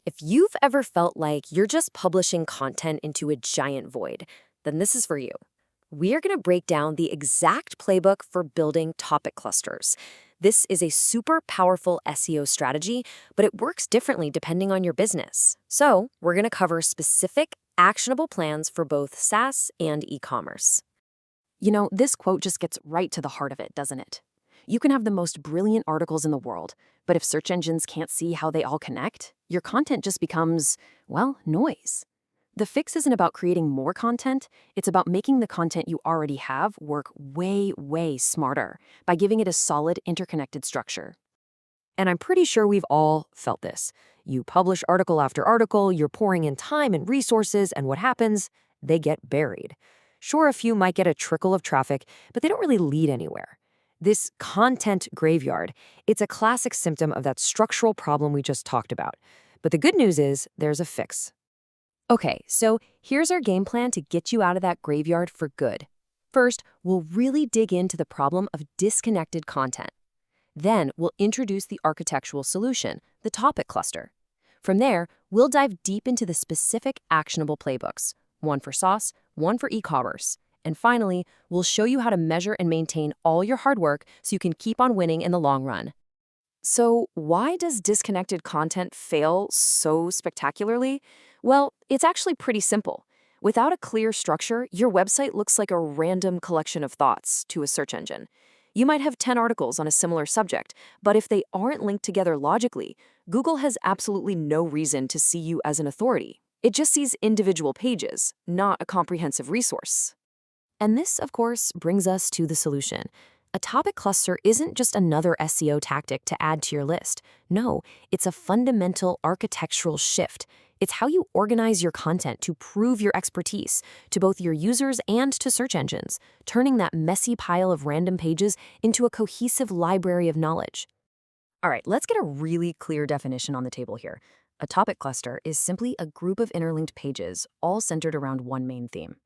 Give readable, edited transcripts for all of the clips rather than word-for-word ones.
If you've ever felt like you're just publishing content into a giant void, then this is for you. We are going to break down the exact playbook for building topic clusters. This is a super powerful SEO strategy, but it works differently depending on your business. So, we're going to cover specific, actionable plans for both SaaS and e-commerce. This quote just gets right to the heart of it, doesn't it? You can have the most brilliant articles in the world, but if search engines can't see how they all connect, your content just becomes, well, noise. The fix isn't about creating more content, it's about making the content you already have work way, way smarter by giving it a solid, interconnected structure. And I'm pretty sure we've all felt this. You publish article after article, you're pouring in time and resources, and what happens? They get buried. Sure, a few might get a trickle of traffic, but they don't really lead anywhere. This content graveyard, it's a classic symptom of that structural problem we just talked about. But the good news is there's a fix. Okay, so here's our game plan to get you out of that graveyard for good. First, we'll really dig into the problem of disconnected content. Then, we'll introduce the architectural solution, the topic cluster. From there, we'll dive deep into the specific actionable playbooks, one for SaaS, one for e-commerce. And finally, we'll show you how to measure and maintain all your hard work so you can keep on winning in the long run. So, why does disconnected content fail so spectacularly? Well, it's actually pretty simple. Without a clear structure, your website looks like a random collection of thoughts to a search engine. You might have 10 articles on a similar subject, but if they aren't linked together logically, Google has absolutely no reason to see you as an authority. It just sees individual pages, not a comprehensive resource. And this, of course, brings us to the solution. A topic cluster isn't just another SEO tactic to add to your list. No, it's a fundamental architectural shift. It's how you organize your content to prove your expertise to both your users and to search engines, turning that messy pile of random pages into a cohesive library of knowledge. All right, let's get a really clear definition on the table here. A topic cluster is simply a group of interlinked pages, all centered around one main theme.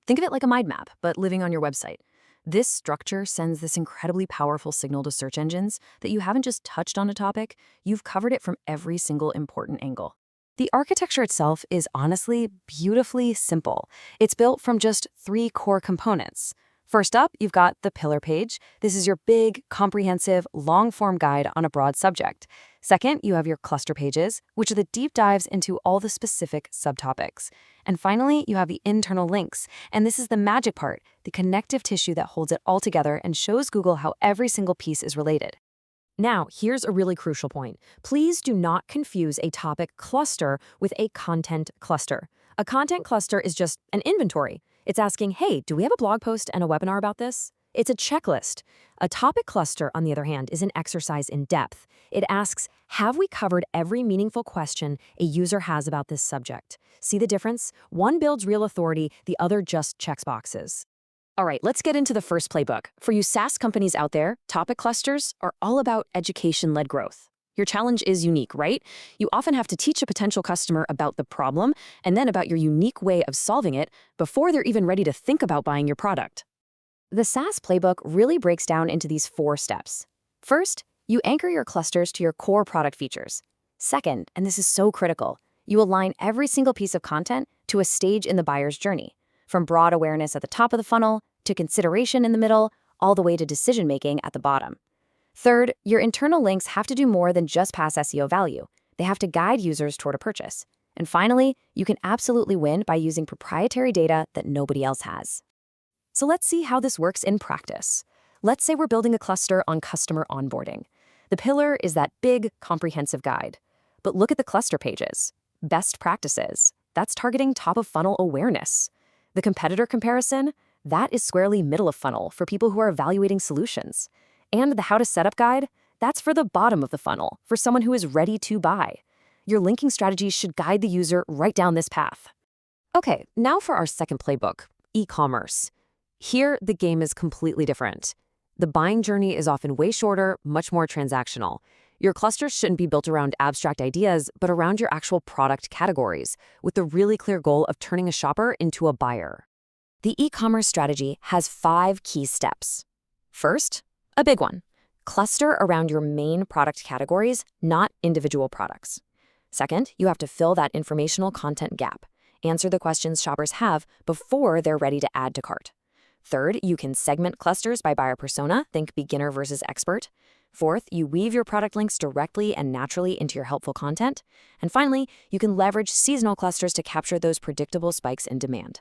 Think of it like a mind map, but living on your website. This structure sends this incredibly powerful signal to search engines that you haven't just touched on a topic, you've covered it from every single important angle. The architecture itself is honestly beautifully simple. It's built from just 3 core components. First up, you've got the pillar page. This is your big, comprehensive, long-form guide on a broad subject. Second, you have your cluster pages, which are the deep dives into all the specific subtopics. And finally, you have the internal links. And this is the magic part, the connective tissue that holds it all together and shows Google how every single piece is related. Now, here's a really crucial point. Please do not confuse a topic cluster with a content cluster. A content cluster is just an inventory. It's asking, hey, do we have a blog post and a webinar about this? It's a checklist. A topic cluster, on the other hand, is an exercise in depth. It asks, have we covered every meaningful question a user has about this subject? See the difference? One builds real authority, the other just checks boxes. All right, let's get into the first playbook. For you SaaS companies out there, topic clusters are all about education-led growth. Your challenge is unique, right? You often have to teach a potential customer about the problem and then about your unique way of solving it before they're even ready to think about buying your product. The SaaS playbook really breaks down into these 4 steps. First, you anchor your clusters to your core product features. Second, and this is so critical, you align every single piece of content to a stage in the buyer's journey, from broad awareness at the top of the funnel to consideration in the middle, all the way to decision-making at the bottom. Third, your internal links have to do more than just pass SEO value. They have to guide users toward a purchase. And finally, you can absolutely win by using proprietary data that nobody else has. So let's see how this works in practice. Let's say we're building a cluster on customer onboarding. The pillar is that big, comprehensive guide. But look at the cluster pages. Best practices. That's targeting top-of-funnel awareness. The competitor comparison, that is squarely middle of funnel for people who are evaluating solutions. And the how to setup guide, that's for the bottom of the funnel, for someone who is ready to buy. Your linking strategy should guide the user right down this path. Okay, now for our second playbook, e-commerce. Here, the game is completely different. The buying journey is often way shorter, much more transactional. Your clusters shouldn't be built around abstract ideas, but around your actual product categories, with the really clear goal of turning a shopper into a buyer. The e-commerce strategy has 5 key steps. First, a big one. Cluster around your main product categories, not individual products. Second, you have to fill that informational content gap. Answer the questions shoppers have before they're ready to add to cart. Third, you can segment clusters by buyer persona, think beginner versus expert. Fourth, you weave your product links directly and naturally into your helpful content. And finally, you can leverage seasonal clusters to capture those predictable spikes in demand.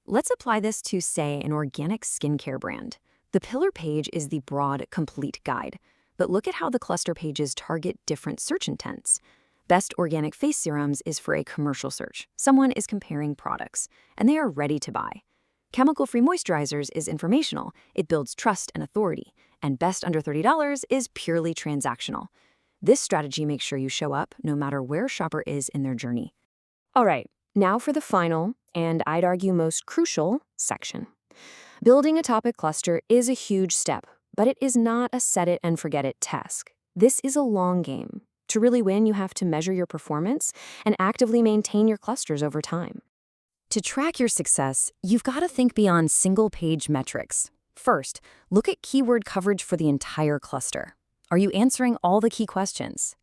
Let's apply this to, say, an organic skincare brand. The pillar page is the broad, complete guide. But look at how the cluster pages target different search intents. Best organic face serums is for a commercial search. Someone is comparing products, and they are ready to buy. Chemical-free moisturizers is informational. It builds trust and authority. And best under $30 is purely transactional. This strategy makes sure you show up no matter where a shopper is in their journey. All right, now for the final, and I'd argue most crucial, section. Building a topic cluster is a huge step, but it is not a set-it-and-forget-it task. This is a long game. To really win, you have to measure your performance and actively maintain your clusters over time. To track your success, you've got to think beyond single-page metrics. First, look at keyword coverage for the entire cluster. Are you answering all the key questions?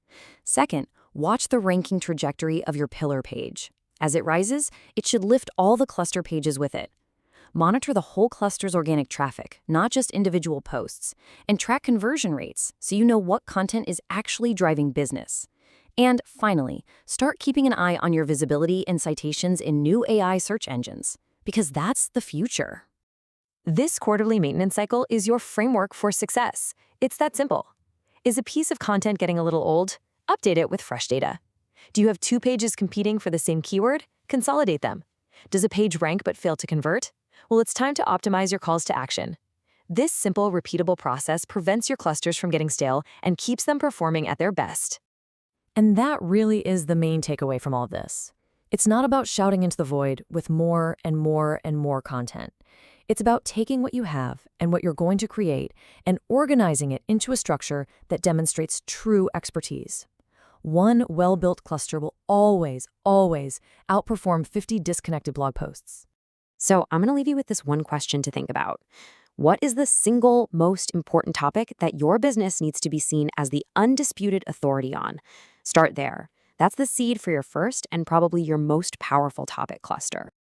Second, watch the ranking trajectory of your pillar page. As it rises, it should lift all the cluster pages with it. Monitor the whole cluster's organic traffic, not just individual posts, and track conversion rates so you know what content is actually driving business. And finally, start keeping an eye on your visibility and citations in new AI search engines, because that's the future. This quarterly maintenance cycle is your framework for success. It's that simple. Is a piece of content getting a little old? Update it with fresh data. Do you have 2 pages competing for the same keyword? Consolidate them. Does a page rank but fail to convert? Well, it's time to optimize your calls to action. This simple, repeatable process prevents your clusters from getting stale and keeps them performing at their best. And that really is the main takeaway from all of this. It's not about shouting into the void with more and more and more content. It's about taking what you have and what you're going to create and organizing it into a structure that demonstrates true expertise. One well-built cluster will always, always outperform 50 disconnected blog posts. So I'm going to leave you with this one question to think about. What is the single most important topic that your business needs to be seen as the undisputed authority on? Start there. That's the seed for your first and probably your most powerful topic cluster.